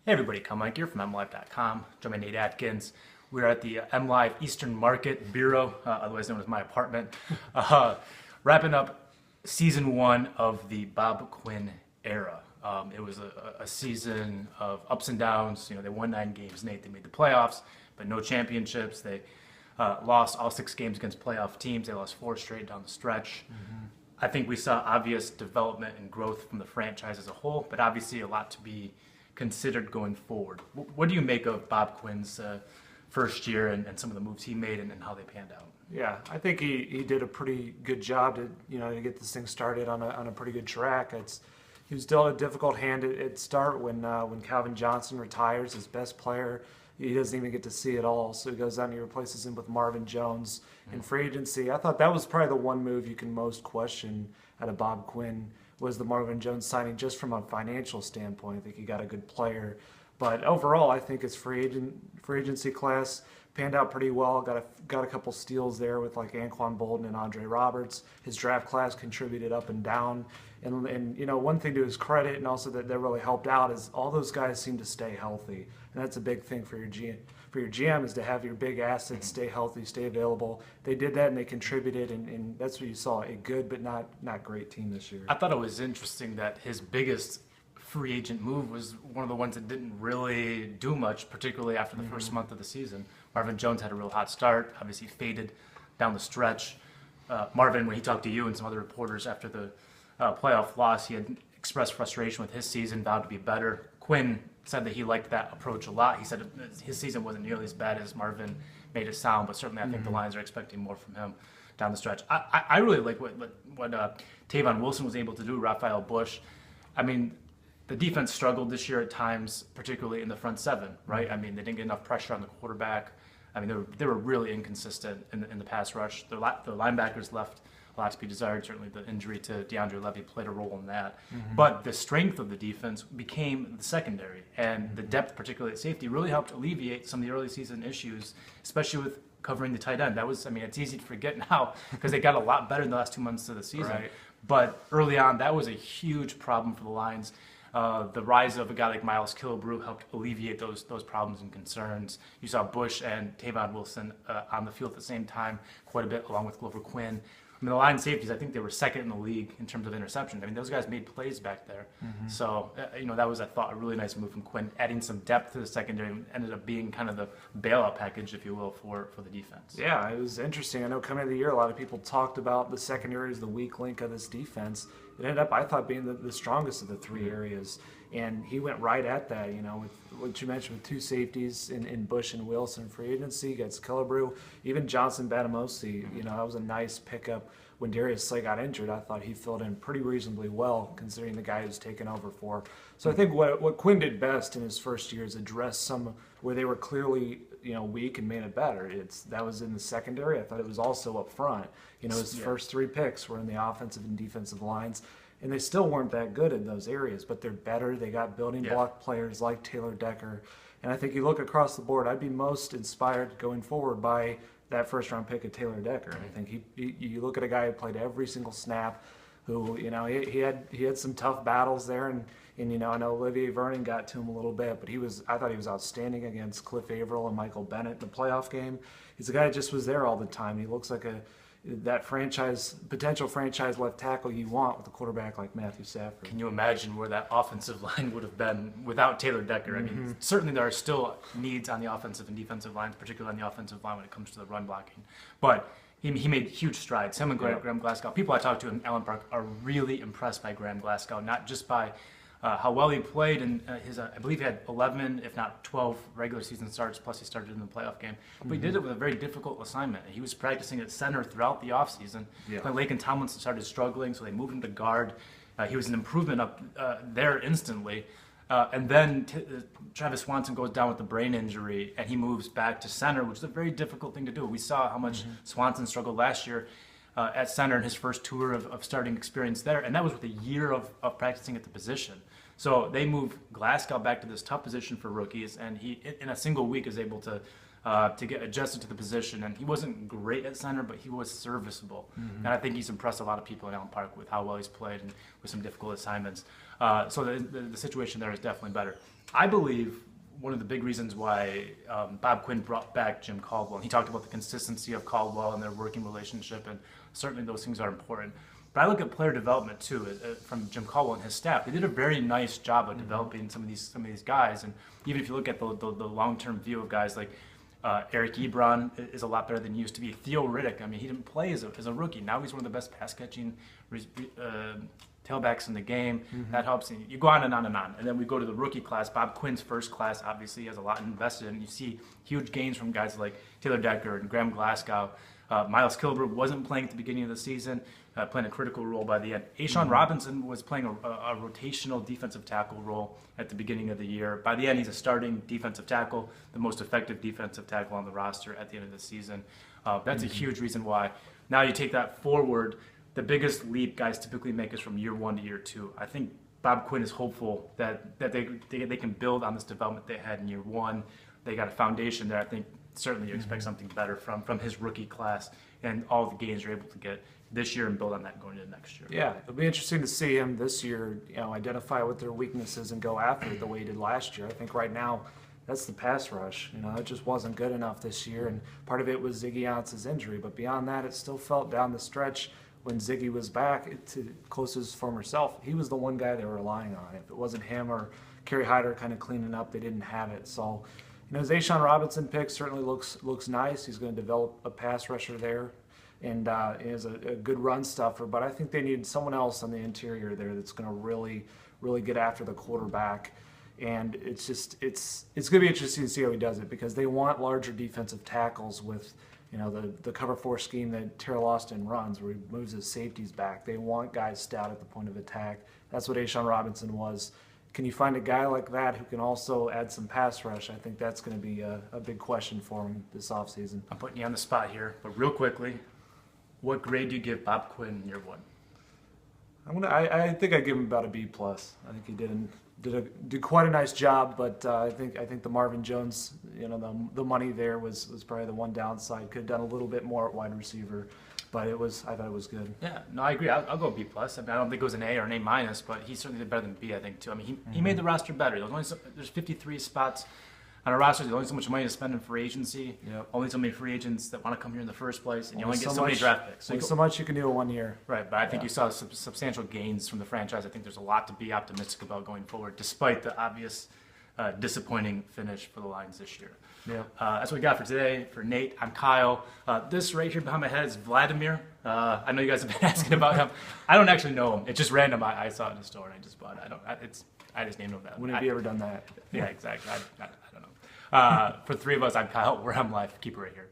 Hey everybody, Meinke here from MLive.com. Join by Nate Atkins. We're at the MLive Eastern Market Bureau, otherwise known as my apartment, wrapping up season 1 of the Bob Quinn era. It was a season of ups and downs. You know, they won 9 games, Nate. They made the playoffs, but no championships. They lost all 6 games against playoff teams. They lost 4 straight down the stretch. I think we saw obvious development and growth from the franchise as a whole, but obviously a lot to be considered going forward. What do you make of Bob Quinn's first year and some of the moves he made and how they panned out? Yeah, I think he did a pretty good job to get this thing started on a pretty good track. He was dealt a difficult hand at start when Calvin Johnson retires, his best player. He doesn't even get to see it all, so he goes out and he replaces him with Marvin Jones in free agency. I thought that was probably the one move you can most question out of Bob Quinn was the Marvin Jones signing, just from a financial standpoint. I think he got a good player, but overall, I think his free agency class panned out pretty well. Got a couple steals there with like Anquan Bolden and Andre Roberts. His draft class contributed up and down, and you know, one thing to his credit, and also that really helped out, is all those guys seem to stay healthy, and that's a big thing for your GM. For your GM is to have your big assets stay healthy, stay available. They did that and they contributed, and that's what you saw, a good but not great team this year. I thought it was interesting that his biggest free agent move was one of the ones that didn't really do much, particularly after the first month of the season. Marvin Jones had a real hot start, obviously faded down the stretch. Marvin, when he talked to you and some other reporters after the playoff loss, he had expressed frustration with his season, vowed to be better. Quinn said that he liked that approach a lot. He said his season wasn't nearly as bad as Marvin made it sound, but certainly I think the Lions are expecting more from him down the stretch. I really like what Tavon Wilson was able to do, Raphael Bush. I mean, the defense struggled this year at times, particularly in the front 7, right? I mean, they didn't get enough pressure on the quarterback. I mean, they were really inconsistent in the pass rush. The linebackers left a lot to be desired. Certainly the injury to DeAndre Levy played a role in that. But the strength of the defense became the secondary, and the depth, particularly at safety, really helped alleviate some of the early season issues, especially with covering the tight end. That was, I mean, it's easy to forget now because they got a lot better in the last 2 months of the season. Right. But early on, that was a huge problem for the Lions. The rise of a guy like Miles Killebrew helped alleviate those problems and concerns. You saw Bush and Tavon Wilson on the field at the same time quite a bit, along with Glover Quinn. I mean, the line safeties, I think they were second in the league in terms of interceptions. I mean, those guys made plays back there. So, that was, I thought, a really nice move from Quinn, adding some depth to the secondary, and ended up being kind of the bailout package, if you will, for the defense. Yeah, it was interesting. I know coming into the year, a lot of people talked about the secondary as the weak link of this defense. It ended up, I thought, being the strongest of the 3 areas, and he went right at that. With what you mentioned with 2 safeties in Bush and Wilson free agency, gets Killebrew, even Johnson Batamosi. That was a nice pickup. When Darius Slay got injured, I thought he filled in pretty reasonably well, considering the guy who's taken over for. So I think what Quinn did best in his first year is address some where they were clearly weak and made it better. That was in the secondary. I thought it was also up front. His first 3 picks were in the offensive and defensive lines, and they still weren't that good in those areas, but they're better. They got building block players like Taylor Decker, and I think you look across the board, I'd be most inspired going forward by that first-round pick of Taylor Decker. I think you look at a guy who played every single snap, who he had some tough battles there, and I know Olivier Vernon got to him a little bit, but I thought he was outstanding against Cliff Averill and Michael Bennett in the playoff game. He's a guy that just was there all the time. He looks like that potential franchise left tackle you want with a quarterback like Matthew Stafford. Can you imagine where that offensive line would have been without Taylor Decker? I mean, certainly there are still needs on the offensive and defensive lines, particularly on the offensive line when it comes to the run blocking. But he made huge strides. Him and Graham Glasgow. People I talked to in Allen Park are really impressed by Graham Glasgow, not just by how well he played, and I believe he had 11, if not 12, regular season starts, plus he started in the playoff game. But he did it with a very difficult assignment. He was practicing at center throughout the offseason. When Laken Tomlinson started struggling, so they moved him to guard. He was an improvement up there instantly. And then Travis Swanson goes down with the brain injury, and he moves back to center, which is a very difficult thing to do. We saw how much Swanson struggled last year at center in his first tour of starting experience there, and that was with a year of practicing at the position. So they move Glasgow back to this tough position for rookies, and he, in a single week, is able to to get adjusted to the position. And he wasn't great at center, but he was serviceable. And I think he's impressed a lot of people in Allen Park with how well he's played and with some difficult assignments. So the situation there is definitely better. I believe one of the big reasons why Bob Quinn brought back Jim Caldwell, and he talked about the consistency of Caldwell and their working relationship, and certainly those things are important. But I look at player development too, from Jim Caldwell and his staff. They did a very nice job of developing some of these guys, and even if you look at the long-term view of guys like Eric Ebron is a lot better than he used to be. Theo Riddick, I mean, he didn't play as a rookie. Now he's one of the best pass-catching tailbacks in the game. That helps. And you go on and on and on. And then we go to the rookie class. Bob Quinn's first class, obviously, has a lot invested in. You see huge gains from guys like Taylor Decker and Graham Glasgow. Miles Kilbert wasn't playing at the beginning of the season, playing a critical role by the end. A'Shawn Robinson was playing a rotational defensive tackle role at the beginning of the year. By the end, he's a starting defensive tackle, the most effective defensive tackle on the roster at the end of the season. That's a huge reason why. Now you take that forward, the biggest leap guys typically make is from year 1 to year 2. I think Bob Quinn is hopeful that they can build on this development they had in year 1. They got a foundation there. I think certainly you expect something better from his rookie class and all the gains you're able to get this year and build on that going into next year. Yeah, it'll be interesting to see him this year, identify what their weaknesses and go after it the way he did last year. I think right now that's the pass rush. It just wasn't good enough this year, and part of it was Ziggy Ansah's injury. But beyond that, it still felt down the stretch when Ziggy was back to close to his former self. He was the one guy they were relying on. If it wasn't him or Kerry Hyder kind of cleaning up, they didn't have it. So, his A'Shawn Robinson pick certainly looks nice. He's going to develop a pass rusher there, and he has a good run stuffer. But I think they need someone else on the interior there that's going to really get after the quarterback. And it's going to be interesting to see how he does it, because they want larger defensive tackles with the cover 4 scheme that Terrell Austin runs, where he moves his safeties back. They want guys stout at the point of attack. That's what A'Shawn Robinson was. Can you find a guy like that who can also add some pass rush? I think that's going to be a big question for him this offseason. I'm putting you on the spot here, but real quickly, what grade do you give Bob Quinn in year 1? I think I give him about a B+. I think he did quite a nice job, but I think the Marvin Jones, the money there was probably the one downside. Could have done a little bit more at wide receiver, but I thought it was good. Yeah, no, I agree. I'll go B+. I mean, I don't think it was an A or an A-, but he certainly did better than B, I think, too. I mean, he made the roster better. There's 53 spots on a roster. There's only so much money to spend in free agency. Yep. Only so many free agents that want to come here in the first place, and you only get so many draft picks. So much you can do in 1 year. Right, but I think you saw substantial gains from the franchise. I think there's a lot to be optimistic about going forward, despite the obvious disappointing finish for the Lions this year. Yeah. That's what we got for today. For Nate, I'm Kyle. This right here behind my head is Vladimir. I know you guys have been asking about him. I don't actually know him. It's just random. I saw it in the store and I just bought it. I just named him that. When have you ever done that? Yeah, exactly. I don't know. For the three of us, I'm Kyle. We're MLive. Keep it right here.